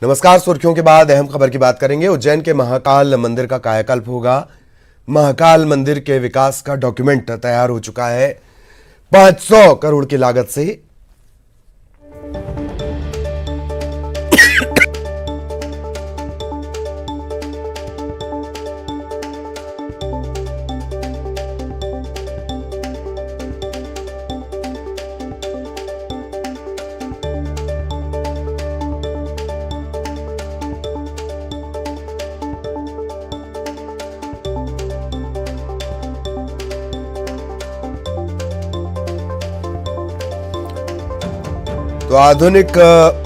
नमस्कार। सुर्खियों के बाद अहम खबर की बात करेंगे। उज्जैन के महाकाल मंदिर का कायाकल्प होगा। महाकाल मंदिर के विकास का डॉक्यूमेंट तैयार हो चुका है 500 करोड़ की लागत से। तो आधुनिक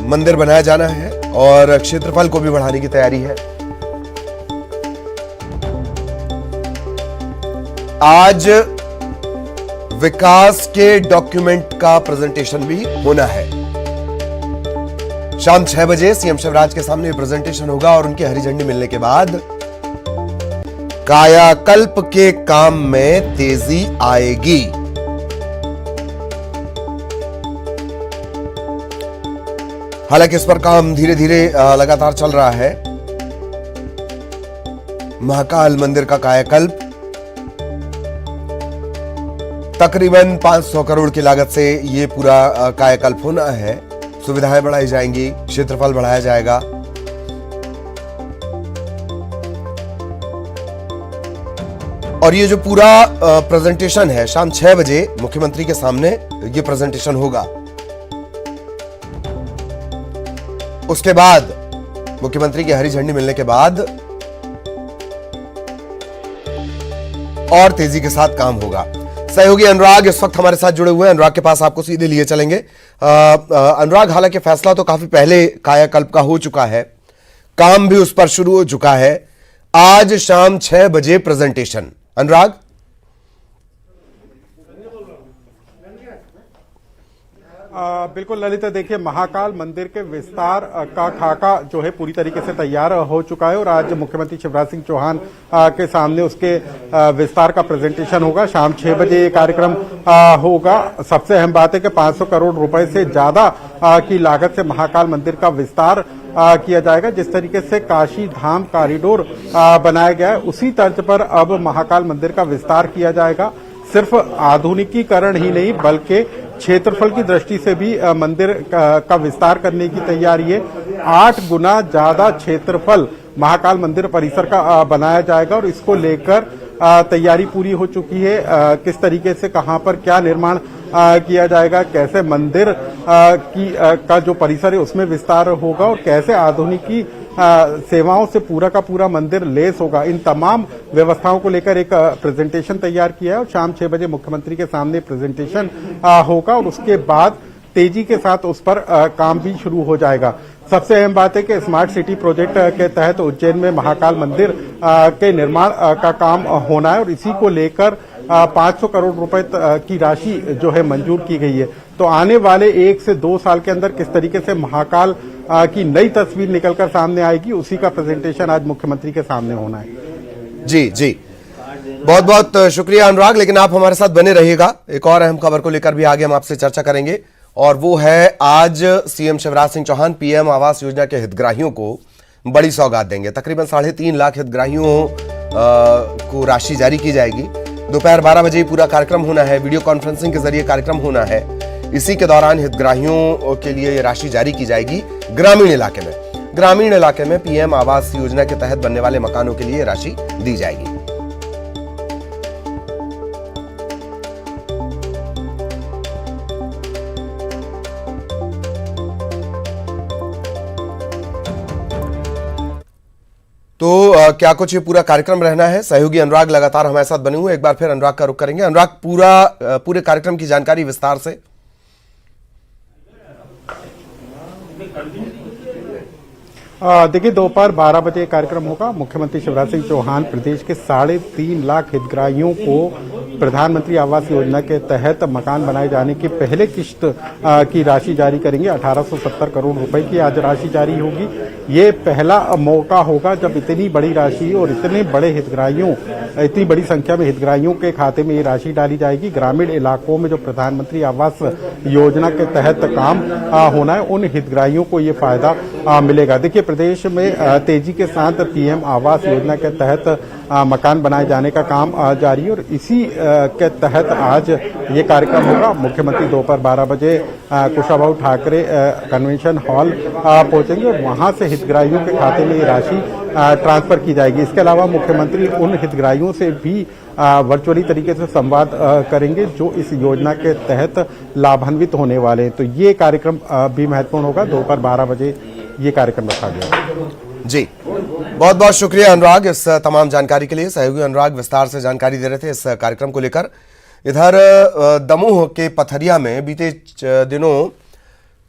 मंदिर बनाया जाना है और क्षेत्रफल को भी बढ़ाने की तैयारी है। आज विकास के डॉक्यूमेंट का प्रेजेंटेशन भी होना है। शाम 6 बजे सीएम शिवराज के सामने प्रेजेंटेशन होगा और उनकी हरी झंडी मिलने के बाद कायाकल्प के काम में तेजी आएगी। हालांकि इस पर काम धीरे धीरे लगातार चल रहा है। महाकाल मंदिर का कायाकल्प तकरीबन 500 करोड़ की लागत से ये पूरा कायाकल्प होना है। सुविधाएं बढ़ाई जाएंगी, क्षेत्रफल बढ़ाया जाएगा। और ये जो पूरा प्रेजेंटेशन है, शाम 6 बजे मुख्यमंत्री के सामने ये प्रेजेंटेशन होगा। उसके बाद मुख्यमंत्री की हरी झंडी मिलने के बाद और तेजी के साथ काम होगा। सहयोगी अनुराग इस वक्त हमारे साथ जुड़े हुए हैं। अनुराग के पास आपको सीधे लिए चलेंगे। अनुराग, हालांकि फैसला तो काफी पहले कायाकल्प का हो चुका है, काम भी उस पर शुरू हो चुका है। आज शाम 6 बजे प्रेजेंटेशन। अनुराग, बिल्कुल ललिता, देखिए महाकाल मंदिर के विस्तार का खाका जो है पूरी तरीके से तैयार हो चुका है और आज मुख्यमंत्री शिवराज सिंह चौहान के सामने उसके विस्तार का प्रेजेंटेशन होगा। शाम 6 बजे ये कार्यक्रम होगा। सबसे अहम बात है कि 500 करोड़ रुपए से ज्यादा की लागत से महाकाल मंदिर का विस्तार किया जाएगा। जिस तरीके से काशी धाम कॉरिडोर बनाया गया है, उसी तर्ज पर अब महाकाल मंदिर का विस्तार किया जाएगा। सिर्फ आधुनिकीकरण ही नहीं बल्कि क्षेत्रफल की दृष्टि से भी मंदिर का विस्तार करने की तैयारी है। 8 गुना ज्यादा क्षेत्रफल महाकाल मंदिर परिसर का बनाया जाएगा और इसको लेकर तैयारी पूरी हो चुकी है। किस तरीके से कहां पर क्या निर्माण किया जाएगा, कैसे मंदिर का जो परिसर है उसमें विस्तार होगा और कैसे आधुनिकी सेवाओं से पूरा का पूरा मंदिर लेस होगा, इन तमाम व्यवस्थाओं को लेकर एक प्रेजेंटेशन तैयार किया है और शाम 6 बजे मुख्यमंत्री के सामने प्रेजेंटेशन होगा और उसके बाद तेजी के साथ उस पर काम भी शुरू हो जाएगा। सबसे अहम बात है कि स्मार्ट सिटी प्रोजेक्ट के तहत उज्जैन में महाकाल मंदिर के निर्माण का काम होना है और इसी को लेकर 500 करोड़ रुपए की राशि जो है मंजूर की गई है। तो आने वाले 1 से 2 साल के अंदर किस तरीके से महाकाल की नई तस्वीर निकलकर सामने आएगी, उसी का प्रेजेंटेशन आज मुख्यमंत्री के सामने होना है। जी जी, बहुत बहुत शुक्रिया अनुराग। लेकिन आप हमारे साथ बने रहिएगा। एक और अहम खबर को लेकर भी आगे हम आपसे चर्चा करेंगे और वो है आज सीएम शिवराज सिंह चौहान पीएम आवास योजना के हितग्राहियों को बड़ी सौगात देंगे। तकरीबन 3.5 लाख हितग्राहियों को राशि जारी की जाएगी। दोपहर 12 बजे पूरा कार्यक्रम होना है। वीडियो कॉन्फ्रेंसिंग के जरिए कार्यक्रम होना है। इसी के दौरान हितग्राहियों के लिए ये राशि जारी की जाएगी। ग्रामीण इलाके में पीएम आवास योजना के तहत बनने वाले मकानों के लिए राशि दी जाएगी। तो क्या कुछ ये पूरा कार्यक्रम रहना है। सहयोगी अनुराग लगातार हमारे साथ बने हुए। एक बार फिर अनुराग का रुख करेंगे। अनुराग, पूरे कार्यक्रम की जानकारी विस्तार से। देखिए, दोपहर 12 बजे कार्यक्रम होगा। मुख्यमंत्री शिवराज सिंह चौहान प्रदेश के 3.5 लाख हितग्राहियों को प्रधानमंत्री आवास योजना के तहत मकान बनाए जाने की पहले किश्त की राशि जारी करेंगे। 1870 करोड़ रुपए की आज राशि जारी होगी। ये पहला मौका होगा जब इतनी बड़ी राशि और इतने बड़े हितग्राहियों, इतनी बड़ी संख्या में हितग्राहियों के खाते में ये राशि डाली जाएगी। ग्रामीण इलाकों में जो प्रधानमंत्री आवास योजना के तहत काम होना है, उन हितग्राहियों को ये फायदा मिलेगा। देखिए, प्रदेश में तेजी के साथ पीएम आवास योजना के तहत मकान बनाए जाने का काम जारी है और इसी के तहत आज ये कार्यक्रम होगा। मुख्यमंत्री दोपहर 12 बजे कुशाभाऊ ठाकरे कन्वेंशन हॉल पहुंचेंगे और वहां से हितग्राहियों के खाते में ये राशि ट्रांसफर की जाएगी। इसके अलावा मुख्यमंत्री उन हितग्राहियों से भी वर्चुअली तरीके से संवाद करेंगे जो इस योजना के तहत लाभान्वित होने वाले हैं। तो ये कार्यक्रम भी महत्वपूर्ण होगा। दोपहर 12 बजे ये कार्यक्रम रखा गया। जी, बहुत बहुत शुक्रिया अनुराग इस तमाम जानकारी के लिए। सहयोगी अनुराग विस्तार से जानकारी दे रहे थे इस कार्यक्रम को लेकर। इधर दमोह के पथरिया में बीते दिनों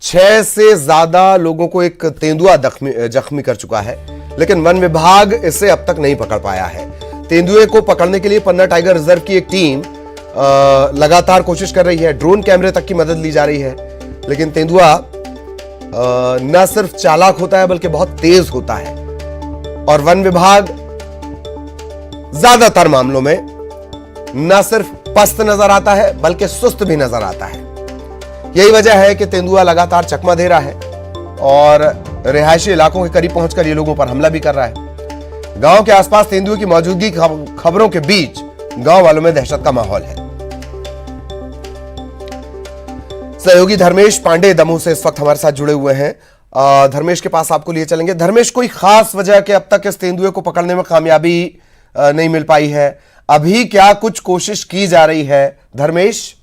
6 से ज्यादा लोगों को एक तेंदुआ जख्मी कर चुका है, लेकिन वन विभाग इसे अब तक नहीं पकड़ पाया है। तेंदुए को पकड़ने के लिए पन्ना टाइगर रिजर्व की एक टीम लगातार कोशिश कर रही है। ड्रोन कैमरे तक की मदद ली जा रही है, लेकिन तेंदुआ न सिर्फ चालाक होता है बल्कि बहुत तेज होता है और वन विभाग ज्यादातर मामलों में न सिर्फ पस्त नजर आता है बल्कि सुस्त भी नजर आता है। यही वजह है कि तेंदुआ लगातार चकमा दे रहा है और रिहायशी इलाकों के करीब पहुंचकर ये लोगों पर हमला भी कर रहा है। गांव के आसपास तेंदुए की मौजूदगी खबरों के बीच गांव वालों में दहशत का माहौल है। सहयोगी धर्मेश पांडे दमोह से इस वक्त हमारे साथ जुड़े हुए हैं। धर्मेश के पास आपको लिए चलेंगे। धर्मेश, कोई खास वजह कि अब तक इस तेंदुए को पकड़ने में कामयाबी नहीं मिल पाई है? अभी क्या कुछ कोशिश की जा रही है धर्मेश?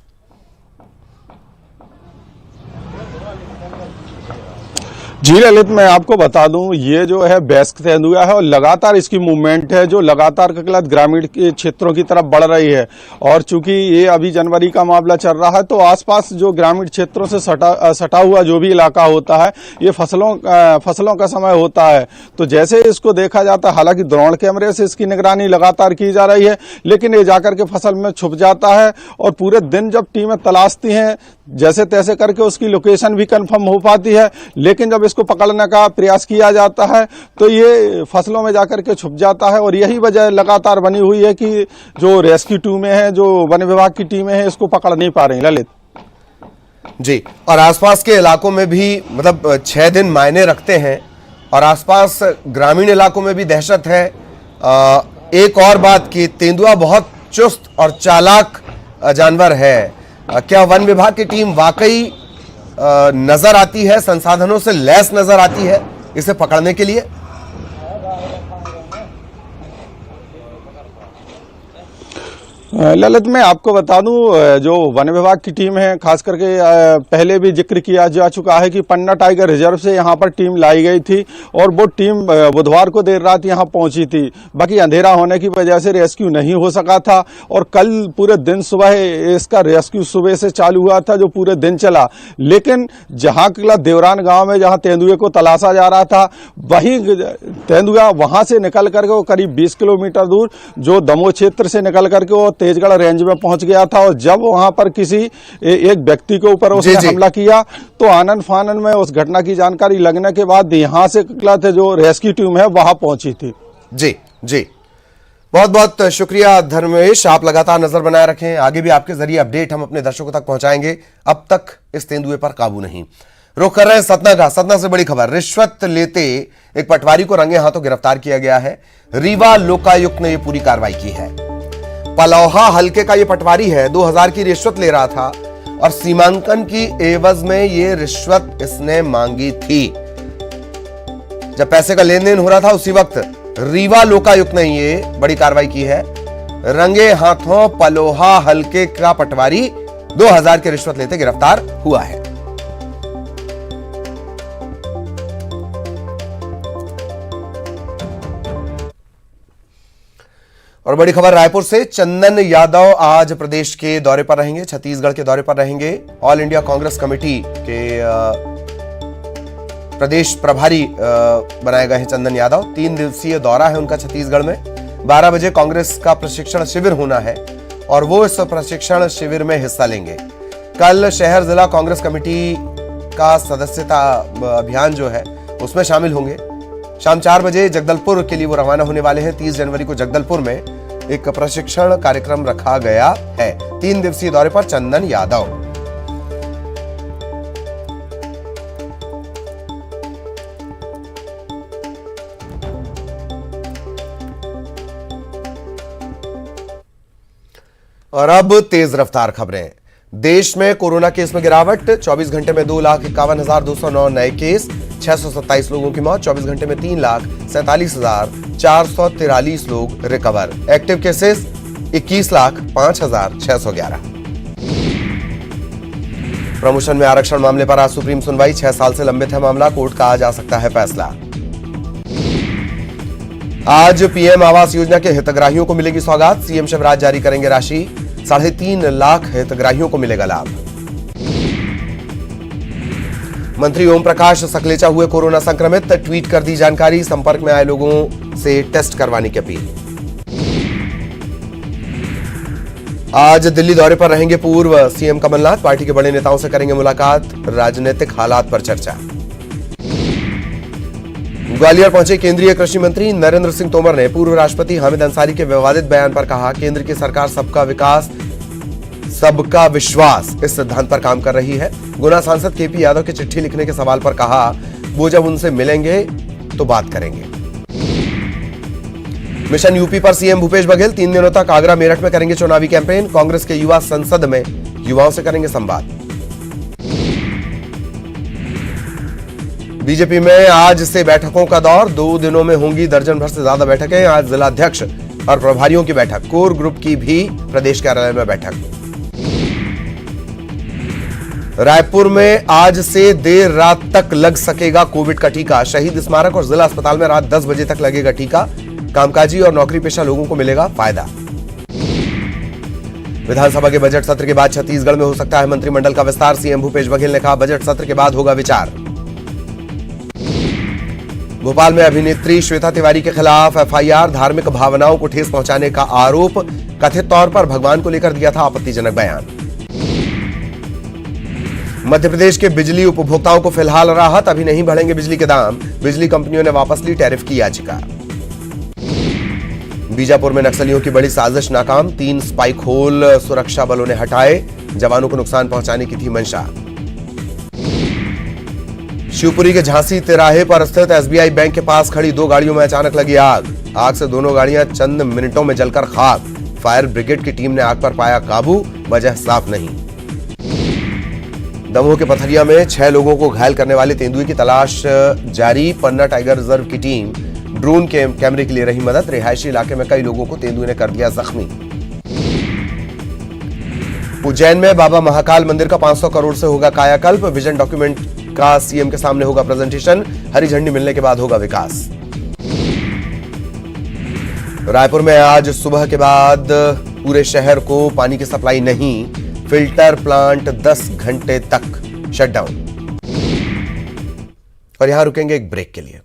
जी ललित, मैं आपको बता दूं, ये जो है वयस्क तेंदुआ है और लगातार इसकी मूवमेंट है जो लगातार ग्रामीण के क्षेत्रों की तरफ बढ़ रही है। और चूंकि ये अभी जनवरी का मामला चल रहा है तो आसपास जो ग्रामीण क्षेत्रों से सटा हुआ जो भी इलाका होता है, ये फसलों का समय होता है। तो जैसे इसको देखा जाता है, हालांकि ड्रोन कैमरे से इसकी निगरानी लगातार की जा रही है, लेकिन ये जाकर के फसल में छुप जाता है और पूरे दिन जब टीमें तलाशती हैं जैसे तैसे करके उसकी लोकेशन भी कंफर्म हो पाती है, लेकिन जब इसको पकड़ने का प्रयास किया जाता है तो ये फसलों में जाकर के छुप जाता है। और यही वजह लगातार बनी हुई है कि जो रेस्क्यू टीमें हैं, जो वन विभाग की टीमें हैं, इसको पकड़ नहीं पा रही। ललित जी, और आसपास के इलाकों में भी मतलब 6 दिन मायने रखते हैं और आसपास ग्रामीण इलाकों में भी दहशत है। एक और बात कि तेंदुआ बहुत चुस्त और चालाक जानवर है। क्या वन विभाग की टीम वाकई नजर आती है, संसाधनों से लैस नजर आती है इसे पकड़ने के लिए? ललित, मैं आपको बता दूं, जो वन विभाग की टीम है, खास करके पहले भी जिक्र किया जा चुका है कि पन्ना टाइगर रिजर्व से यहां पर टीम लाई गई थी और वो टीम बुधवार को देर रात यहां पहुंची थी। बाकी अंधेरा होने की वजह से रेस्क्यू नहीं हो सका था और कल पूरे दिन सुबह इसका रेस्क्यू सुबह से चालू हुआ था जो पूरे दिन चला। लेकिन जहां देवरान गांव में जहां तेंदुए को तलाशा जा रहा था, वहीं तेंदुआ वहां से निकल करके वो करीब 20 किलोमीटर दूर जो दमोह क्षेत्र से निकल करके वो तेजगढ़ रेंज में पहुंच गया था। और जब वहां पर किसी एक व्यक्ति के ऊपर उसने हमला किया तो आनन फानन में उस घटना की जानकारी लगने के बाद यहां से जो रेस्क्यू टीम है वहां पहुंची थी। जी जी, बहुत बहुत शुक्रिया धर्मेश। आप लगातार नजर बनाए रखें, आगे भी आपके जरिए अपडेट हम अपने दर्शकों तक पहुंचाएंगे। अब तक इस तेंदुए पर काबू नहीं। रुख कर रहे हैं सतना का। सतना से बड़ी खबर, रिश्वत लेते एक पटवारी को रंगे हाथों गिरफ्तार किया गया है। रीवा लोकायुक्त ने यह पूरी कार्रवाई की है। पलौहा हलके का यह पटवारी है, 2000 की रिश्वत ले रहा था और सीमांकन की एवज में यह रिश्वत इसने मांगी थी। जब पैसे का लेन देन हो रहा था उसी वक्त रीवा लोकायुक्त ने यह बड़ी कार्रवाई की है। रंगे हाथों पलोहा हलके का पटवारी 2000 की रिश्वत लेते गिरफ्तार हुआ है। और बड़ी खबर रायपुर से, चंदन यादव आज प्रदेश के दौरे पर रहेंगे, छत्तीसगढ़ के दौरे पर रहेंगे। ऑल इंडिया कांग्रेस कमेटी के प्रदेश प्रभारी बनाए गए हैं चंदन यादव। 3 दिवसीय दौरा है उनका छत्तीसगढ़ में। 12 बजे कांग्रेस का प्रशिक्षण शिविर होना है और वो इस प्रशिक्षण शिविर में हिस्सा लेंगे। कल शहर जिला कांग्रेस कमेटी का सदस्यता अभियान जो है उसमें शामिल होंगे। शाम 4 बजे जगदलपुर के लिए वो रवाना होने वाले हैं। 30 जनवरी को जगदलपुर में एक प्रशिक्षण कार्यक्रम रखा गया है। 3 दिवसीय दौरे पर चंदन यादव। और अब तेज रफ्तार खबरें। देश में कोरोना केस में गिरावट, 24 घंटे में 2,51,209 नए केस, 627 लोगों की मौत, 24 घंटे में 3,47,443 लोग रिकवर। Active cases 21,05,611। प्रमोशन में आरक्षण मामले पर आज सुप्रीम सुनवाई, 6 साल से लंबित है मामला, कोर्ट का आज आ सकता है फैसला। आज पीएम आवास योजना के हितग्राहियों को मिलेगी सौगात, सीएम शिवराज जारी करेंगे राशि, 3.5 लाख हितग्राहियों को मिलेगा लाभ। मंत्री ओम प्रकाश सकलेचा हुए कोरोना संक्रमित, ट्वीट कर दी जानकारी, संपर्क में आए लोगों से टेस्ट करवाने की अपील। आज दिल्ली दौरे पर रहेंगे पूर्व सीएम कमलनाथ, पार्टी के बड़े नेताओं से करेंगे मुलाकात, राजनीतिक हालात पर चर्चा। ग्वालियर पहुंचे केंद्रीय कृषि मंत्री नरेंद्र सिंह तोमर ने पूर्व राष्ट्रपति हामिद अंसारी के विवादित बयान पर कहा, केंद्र की सरकार सबका विकास सबका विश्वास इस सिद्धांत पर काम कर रही है। गुना सांसद केपी यादव के चिट्ठी लिखने के सवाल पर कहा, वो जब उनसे मिलेंगे तो बात करेंगे। मिशन यूपी पर सीएम भूपेश बघेल 3 दिनों तक आगरा मेरठ में करेंगे चुनावी कैंपेन, कांग्रेस के युवा संसद में युवाओं से करेंगे संवाद। बीजेपी में आज से बैठकों का दौर, 2 दिनों में होंगी दर्जन भर से ज्यादा बैठकें। आज जिलाध्यक्ष और प्रभारियों की बैठक, कोर ग्रुप की भी प्रदेश कार्यालय में बैठक। रायपुर में आज से देर रात तक लग सकेगा कोविड का टीका, शहीद स्मारक और जिला अस्पताल में रात 10 बजे तक लगेगा टीका, कामकाजी और नौकरी पेशा लोगों को मिलेगा फायदा। विधानसभा के बजट सत्र के बाद छत्तीसगढ़ में हो सकता है मंत्रिमंडल का विस्तार, सीएम भूपेश बघेल ने कहा, बजट सत्र के बाद होगा विचार। भोपाल में अभिनेत्री श्वेता तिवारी के खिलाफ एफआईआर, धार्मिक भावनाओं को ठेस पहुंचाने का आरोप, कथित तौर पर भगवान को लेकर दिया था आपत्तिजनक बयान। मध्य प्रदेश के बिजली उपभोक्ताओं को फिलहाल राहत, अभी नहीं बढ़ेंगे बिजली के दाम, बिजली कंपनियों ने वापस ली टैरिफ की याचिका। बीजापुर में नक्सलियों की बड़ी साजिश नाकाम, 3 स्पाइक होल सुरक्षा बलों ने हटाए, जवानों को नुकसान पहुंचाने की थी मंशा। शिवपुरी के झांसी तिराहे पर स्थित एसबीआई बैंक के पास खड़ी 2 गाड़ियों में अचानक लगी आग, आग से दोनों गाड़ियां चंद मिनटों में जलकर खाक, फायर ब्रिगेड की टीम ने आग पर पाया काबू, वजह साफ नहीं। दमोह के पथरिया में 6 लोगों को घायल करने वाले तेंदुए की तलाश जारी, पन्ना टाइगर रिजर्व की टीम ड्रोन के कैमरे के लिए रही मदद, रिहायशी इलाके में कई लोगों को तेंदुए ने कर दिया जख्मी। उज्जैन में बाबा महाकाल मंदिर का 500 करोड़ से होगा कायाकल्प, विजन डॉक्यूमेंट का सीएम के सामने होगा प्रेजेंटेशन, हरी झंडी मिलने के बाद होगा विकास। रायपुर में आज सुबह के बाद पूरे शहर को पानी की सप्लाई नहीं, फिल्टर प्लांट 10 घंटे तक शटडाउन। और यहां रुकेंगे एक ब्रेक के लिए।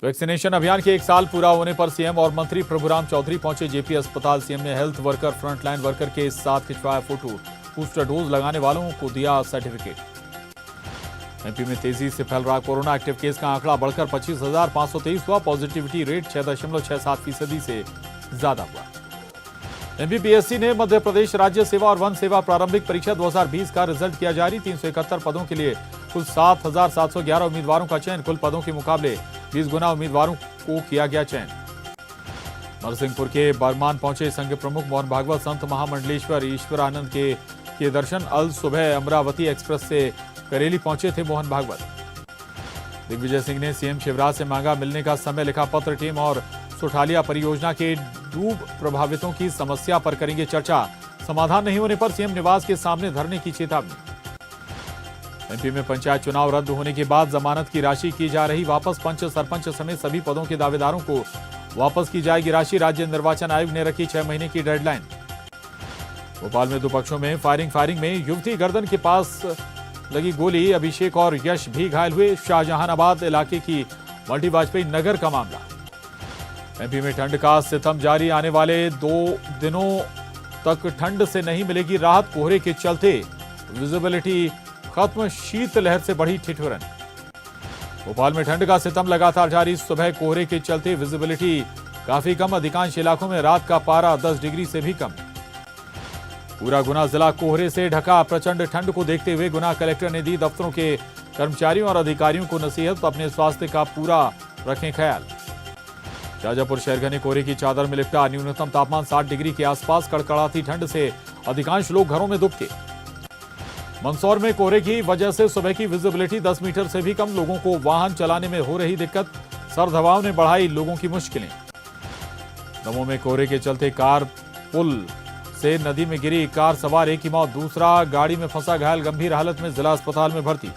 वैक्सीनेशन अभियान के 1 साल पूरा होने पर सीएम और मंत्री प्रभुराम चौधरी पहुंचे जेपी अस्पताल, सीएम ने हेल्थ वर्कर, फ्रंटलाइन वर्कर के साथ खिंचवाया फोटो, बूस्टर डोज लगाने वालों को दिया सर्टिफिकेट। एमपी में तेजी से फैल रहा कोरोना, एक्टिव केस का आंकड़ा बढ़कर 25,523 हुआ, पॉजिटिविटी रेट 6.67% से ज्यादा हुआ। एमपीपीएससी ने मध्य प्रदेश राज्य सेवा और वन सेवा प्रारंभिक परीक्षा 2020 का रिजल्ट किया जारी, 371 पदों के लिए कुल 7,711 उम्मीदवारों का चयन, कुल पदों के मुकाबले 20 गुना उम्मीदवारों को किया गया चयन। नरसिंहपुर के बरमान पहुंचे संघ प्रमुख मोहन भागवत, संत महामंडलेश्वर ईश्वरानंद के दर्शन, अल सुबह अमरावती एक्सप्रेस से करेली पहुंचे थे मोहन भागवत। दिग्विजय सिंह ने सीएम शिवराज से मांगा मिलने का समय, लिखा पत्र, टीम और सुठालिया परियोजना के डूब प्रभावितों की समस्या पर करेंगे चर्चा, समाधान नहीं होने पर सीएम निवास के सामने धरने की चेतावनी। एमपी में पंचायत चुनाव रद्द होने के बाद जमानत की राशि की जा रही वापस, पंच सरपंच समेत सभी पदों के दावेदारों को वापस की जाएगी राशि, राज्य निर्वाचन आयोग ने रखी 6 महीने की डेडलाइन। भोपाल में 2 पक्षों में फायरिंग में युवती गर्दन के पास लगी गोली, अभिषेक और यश भी घायल हुए, शाहजहानाबाद इलाके की मल्टी वाजपेयी नगर का मामला। एमपी में ठंड का सितम जारी, आने वाले 2 दिनों तक ठंड से नहीं मिलेगी राहत, कोहरे के चलते विजिबिलिटी खत्म, शीतलहर से बढ़ी ठिठुरन। भोपाल में ठंड का सितम लगातार जारी, सुबह कोहरे के चलते विजिबिलिटी काफी कम, अधिकांश इलाकों में रात का पारा 10 डिग्री से भी कम। पूरा गुना जिला कोहरे से ढका, प्रचंड ठंड को देखते हुए गुना कलेक्टर ने दी दफ्तरों के कर्मचारियों और अधिकारियों को नसीहत, अपने स्वास्थ्य का पूरा रखें ख्याल। शाजापुर शहर घने कोहरे की चादर में लिपटा, न्यूनतम तापमान 60 डिग्री के आसपास, कड़कड़ाती ठंड से अधिकांश लोग घरों में दुबके। मंदसौर में कोहरे की वजह से सुबह की विजिबिलिटी 10 मीटर से भी कम, लोगों को वाहन चलाने में हो रही दिक्कत, सर्द हवाओं ने बढ़ाई लोगों की मुश्किलें। दमोह में कोहरे के चलते कार पुल से नदी में गिरी, कार सवार एक की मौत, दूसरा गाड़ी में फंसा घायल गंभीर हालत में जिला अस्पताल में भर्ती।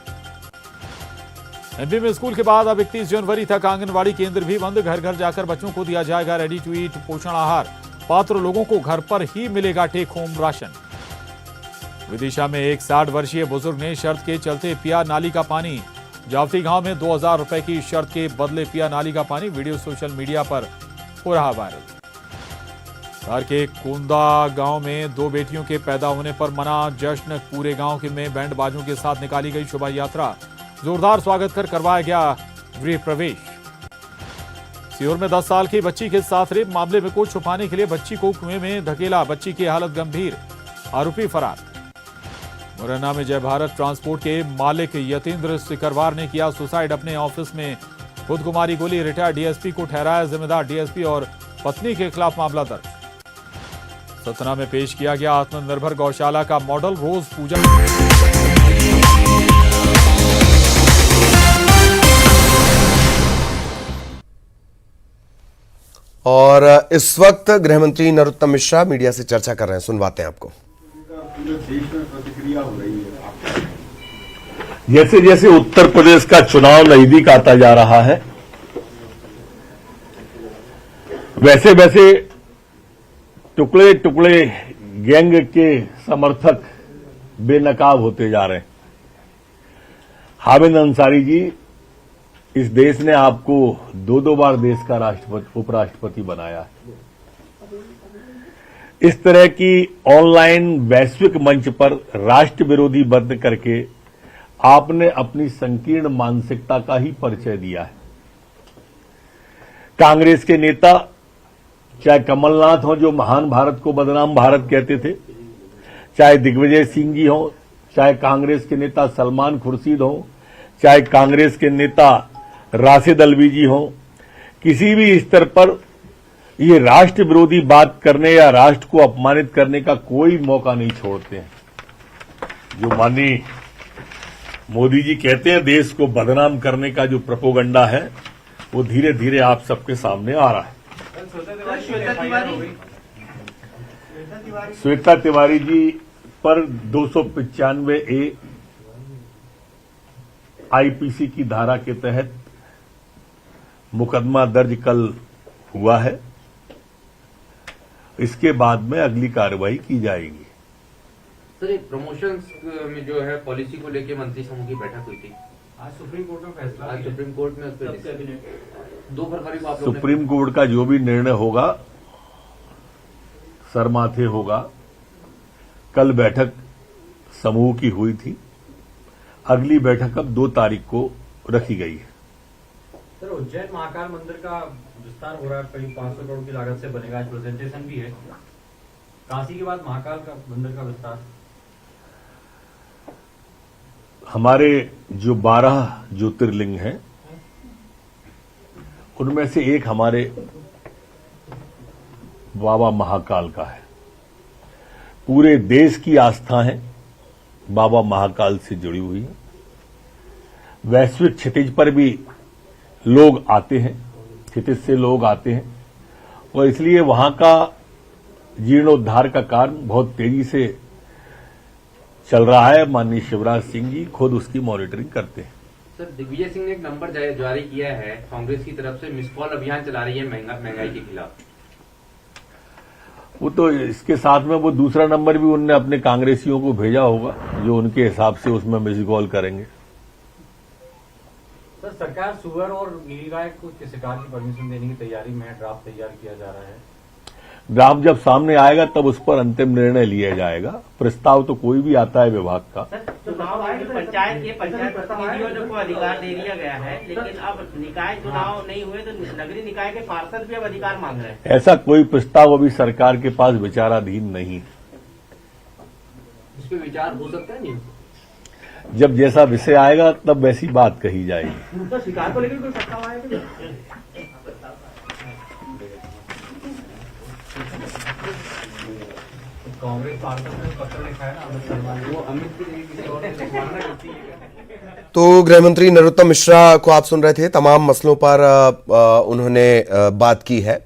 एमपी में स्कूल के बाद अब 31 जनवरी तक आंगनबाड़ी केंद्र भी बंद, घर घर जाकर बच्चों को दिया जाएगा रेडी टू ईट पोषण आहार, पात्र लोगों को घर पर ही मिलेगा टेक होम राशन। विदिशा में एक 60 वर्षीय बुजुर्ग ने शर्त के चलते पिया नाली का पानी, जावती गांव में 2000 रुपए की शर्त के बदले पिया नाली का पानी, वीडियो सोशल मीडिया पर हो रहा वायरल। धार के कुंदा गांव में 2 बेटियों के पैदा होने पर मना जश्न, पूरे गांव में बैंड बाजों के साथ निकाली गई शोभा यात्रा, जोरदार स्वागत कर करवाया गया गृह प्रवेश। सीहोर में 10 साल की बच्ची के साथ रेप मामले में को छुपाने के लिए बच्ची को कुएं में धकेला, बच्ची की हालत गंभीर, आरोपी फरार। मुरैना में जय भारत ट्रांसपोर्ट के मालिक यतेंद्र सिकरवार ने किया सुसाइड, अपने ऑफिस में खुद को मारी गोली, रिटायर्ड डीएसपी को ठहराया जिम्मेदार, डीएसपी और पत्नी के खिलाफ मामला दर्ज। सतना में पेश किया गया आत्मनिर्भर गौशाला का मॉडल, रोज पूजा। और इस वक्त गृह मंत्री नरोत्तम मिश्रा मीडिया से चर्चा कर रहे हैं, सुनवाते हैं आपको। पूरे देश में प्रतिक्रिया हो रही है, जैसे जैसे उत्तर प्रदेश का चुनाव नजदीक आता जा रहा है, वैसे वैसे टुकड़े टुकड़े गैंग के समर्थक बेनकाब होते जा रहे हैं। हामिद अंसारी जी, इस देश ने आपको 2-2 बार देश का उपराष्ट्रपति बनाया है। इस तरह की ऑनलाइन वैश्विक मंच पर राष्ट्र विरोधी बंद करके आपने अपनी संकीर्ण मानसिकता का ही परिचय दिया है। कांग्रेस के नेता, चाहे कमलनाथ हो जो महान भारत को बदनाम भारत कहते थे, चाहे दिग्विजय सिंह जी हो, चाहे कांग्रेस के नेता सलमान खुर्शीद हो, चाहे कांग्रेस के नेता राशिद अल्वी जी हो, किसी भी स्तर पर ये राष्ट्र विरोधी बात करने या राष्ट्र को अपमानित करने का कोई मौका नहीं छोड़ते हैं। जो माननीय मोदी जी कहते हैं देश को बदनाम करने का जो प्रोपेगेंडा है वो धीरे धीरे आप सबके सामने आ रहा है। श्वेता तिवारी जी पर 295A आईपीसी की धारा के तहत मुकदमा दर्ज कल हुआ है। इसके बाद में अगली कार्रवाई की जाएगी। सर, एक प्रमोशंस में जो है पॉलिसी को लेकर मंत्री समूह की बैठक हुई थी, आज सुप्रीम कोर्ट में फैसला, आज सुप्रीम कोर्ट में 2 फरवरी को आप सुप्रीम कोर्ट का जो भी निर्णय होगा सरमाथे होगा। कल बैठक समूह की हुई थी, अगली बैठक अब 2 तारीख को रखी गई है। सर, उज्जैन महाकाल मंदिर का विस्तार हो रहा है, करीब 500 करोड़ की लागत से बनेगा, आज प्रेजेंटेशन भी है। काशी के बाद महाकाल का मंदिर का विस्तार, हमारे जो 12 ज्योतिर्लिंग हैं उनमें से एक हमारे बाबा महाकाल का है। पूरे देश की आस्था है बाबा महाकाल से जुड़ी हुई है। वैश्विक क्षितिज पर भी लोग आते हैं, क्षितिज से लोग आते हैं, और इसलिए वहां का जीर्णोद्धार का कार्य बहुत तेजी से चल रहा है। माननीय शिवराज सिंह जी खुद उसकी मॉनिटरिंग करते हैं। सर, दिग्विजय सिंह ने एक नंबर जारी किया है, कांग्रेस की तरफ से मिस कॉल अभियान चला रही है महंगाई के खिलाफ। वो तो इसके साथ में वो दूसरा नंबर भी उनने अपने कांग्रेसियों को भेजा होगा, जो उनके हिसाब से उसमें मिस कॉल करेंगे। सर, सरकार सुअर और नीलगाय को शिकार की परमिशन देने की तैयारी में है, ड्राफ्ट तैयार किया जा रहा है। ड्राफ्ट जब सामने आएगा तब उस पर अंतिम निर्णय लिया जाएगा। प्रस्ताव तो कोई भी आता है विभाग का। चुनाव आयोग पंचायत प्रतिनिधियों को अधिकार दे दिया गया है, लेकिन अब निकाय चुनाव नहीं हुए तो नगरीय निकाय के पार्षद भी अब अधिकार मांग रहे हैं। ऐसा कोई प्रस्ताव अभी सरकार के पास विचाराधीन नहीं है। इस पर विचार हो सकता है नहीं? जब जैसा विषय आएगा तब वैसी बात कही जाएगी। तो शिकायत को लेकर कोई प्रस्ताव आया कि कांग्रेस पार्षद ने पत्र लिखा है ना अमित शर्मा ने, वो अमित की जगह किसी और ने लिखवाना करती है। तो गृह मंत्री नरोत्तम मिश्रा को आप सुन रहे थे, तमाम मसलों पर उन्होंने बात की है।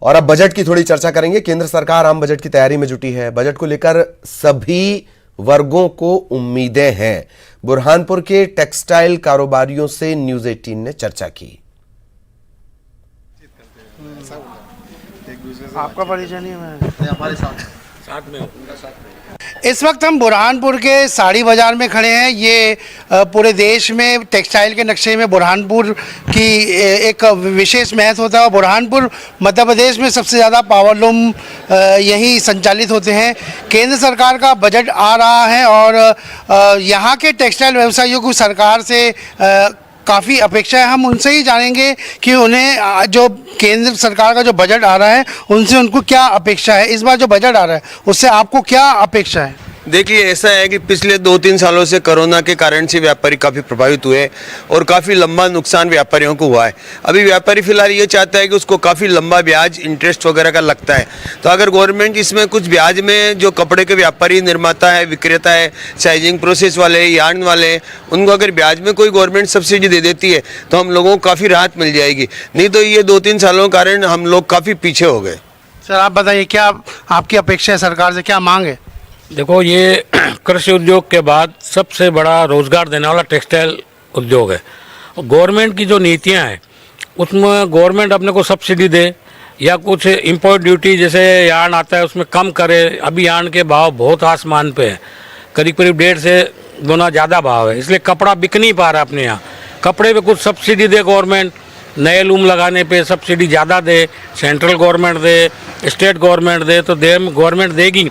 और अब बजट की थोड़ी चर्चा करेंगे। केंद्र सरकार आम बजट की तैयारी में जुटी है। बजट को लेकर सभी वर्गों को उम्मीदें हैं। बुरहानपुर के टेक्सटाइल कारोबारियों से न्यूज 18 ने चर्चा की। आपका परिचय नहीं है, हमारे साथ में इस वक्त हम बुरहानपुर के साड़ी बाजार में खड़े हैं। ये पूरे देश में टेक्सटाइल के नक्शे में बुरहानपुर की एक विशेष महत्व होता है। बुरहानपुर मध्य प्रदेश में सबसे ज़्यादा पावरलूम यहीं संचालित होते हैं। केंद्र सरकार का बजट आ रहा है और यहाँ के टेक्सटाइल व्यवसायियों को सरकार से काफ़ी अपेक्षा है। हम उनसे ही जानेंगे कि उन्हें जो केंद्र सरकार का जो बजट आ रहा है उनसे उनको क्या अपेक्षा है। इस बार जो बजट आ रहा है उससे आपको क्या अपेक्षा है? देखिए, ऐसा है कि पिछले 2-3 सालों से कोरोना के कारण से व्यापारी काफ़ी प्रभावित हुए और काफ़ी लंबा नुकसान व्यापारियों को हुआ है। अभी व्यापारी फिलहाल ये चाहता है कि उसको काफ़ी लंबा ब्याज इंटरेस्ट वगैरह का लगता है। तो अगर गवर्नमेंट इसमें कुछ ब्याज में जो कपड़े के व्यापारी, निर्माता है, विक्रेता है, साइजिंग प्रोसेस वाले, यार्न वाले, उनको अगर ब्याज में कोई गवर्नमेंट सब्सिडी दे देती है तो हम लोगों को काफ़ी राहत मिल जाएगी। नहीं तो ये 2-3 सालों के कारण हम लोग काफ़ी पीछे हो गए। सर आप बताइए, क्या आपकी अपेक्षा है सरकार से, क्या मांग है? देखो, ये कृषि उद्योग के बाद सबसे बड़ा रोजगार देने वाला टेक्सटाइल उद्योग है। गवर्नमेंट की जो नीतियां हैं उसमें गवर्नमेंट अपने को सब्सिडी दे या कुछ इंपोर्ट ड्यूटी जैसे यार्न आता है उसमें कम करे। अभी यार्न के भाव बहुत आसमान पे है, करीब करीब 1.5 से गुना ज़्यादा भाव है, इसलिए कपड़ा बिक नहीं पा रहा अपने यहाँ। कपड़े पे कुछ सब्सिडी दे गवर्नमेंट, नए लूम लगाने पे सब्सिडी ज़्यादा दे, सेंट्रल गवर्नमेंट दे, स्टेट गवर्नमेंट दे, तो गवर्नमेंट देगी।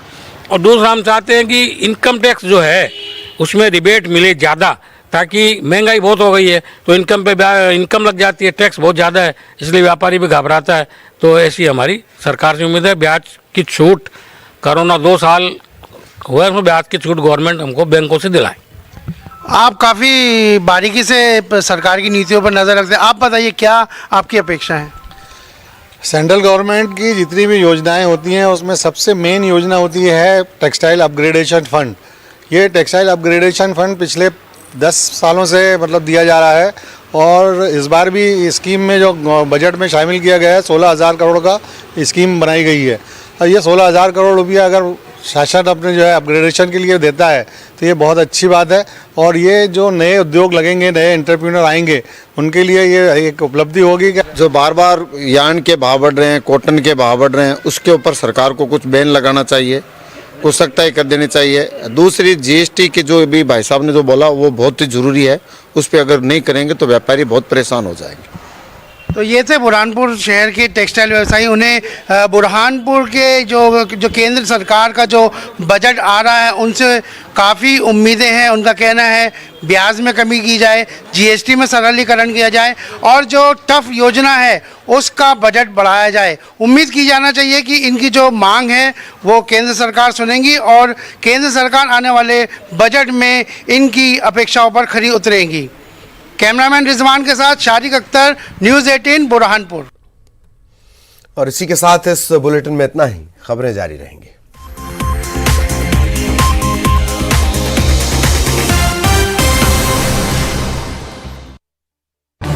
और दूसरा हम चाहते हैं कि इनकम टैक्स जो है उसमें रिबेट मिले ज़्यादा, ताकि महंगाई बहुत हो गई है तो इनकम पे इनकम लग जाती है, टैक्स बहुत ज़्यादा है, इसलिए व्यापारी भी घबराता है। तो ऐसी हमारी सरकार से उम्मीद है। ब्याज की छूट, कोरोना 2 साल हुआ है, उसमें ब्याज की छूट गवर्नमेंट हमको बैंकों से दिलाए। आप काफ़ी बारीकी से सरकार की नीतियों पर नज़र रखते हैं, आप बताइए क्या आपकी अपेक्षा है? सेंट्रल गवर्नमेंट की जितनी भी योजनाएं होती हैं उसमें सबसे मेन योजना होती है टेक्सटाइल अपग्रेडेशन फंड। ये टेक्सटाइल अपग्रेडेशन फंड पिछले 10 सालों से मतलब दिया जा रहा है और इस बार भी स्कीम में जो बजट में शामिल किया गया है 16,000 करोड़ का स्कीम बनाई गई है। और ये 16,000 करोड़ रुपया अगर शासन अपने जो है अपग्रेडेशन के लिए देता है तो ये बहुत अच्छी बात है। और ये जो नए उद्योग लगेंगे, नए एंटरप्रेन्योर आएंगे, उनके लिए ये एक उपलब्धि होगी कि जो बार बार यार्न के भाव बढ़ रहे हैं, कॉटन के भाव बढ़ रहे हैं, उसके ऊपर सरकार को कुछ बैन लगाना चाहिए, कुछ सख्ताई कर देनी चाहिए। दूसरी GST की जो भी भाई साहब ने जो बोला वो बहुत ही ज़रूरी है, उस पर अगर नहीं करेंगे तो व्यापारी बहुत परेशान हो जाएंगे। तो ये थे बुरहानपुर शहर के टेक्सटाइल व्यवसायी। उन्हें बुरहानपुर के जो केंद्र सरकार का जो बजट आ रहा है उनसे काफ़ी उम्मीदें हैं। उनका कहना है ब्याज में कमी की जाए, GST में सरलीकरण किया जाए और जो टफ योजना है उसका बजट बढ़ाया जाए। उम्मीद की जाना चाहिए कि इनकी जो मांग है वो केंद्र सरकार सुनेंगी और केंद्र सरकार आने वाले बजट में इनकी अपेक्षाओं पर खरी उतरेंगी। कैमरामैन रिजवान के साथ शारिक अख्तर, न्यूज़ 18 बुरहानपुर। और इसी के साथ इस बुलेटिन में इतना ही। खबरें जारी रहेंगी।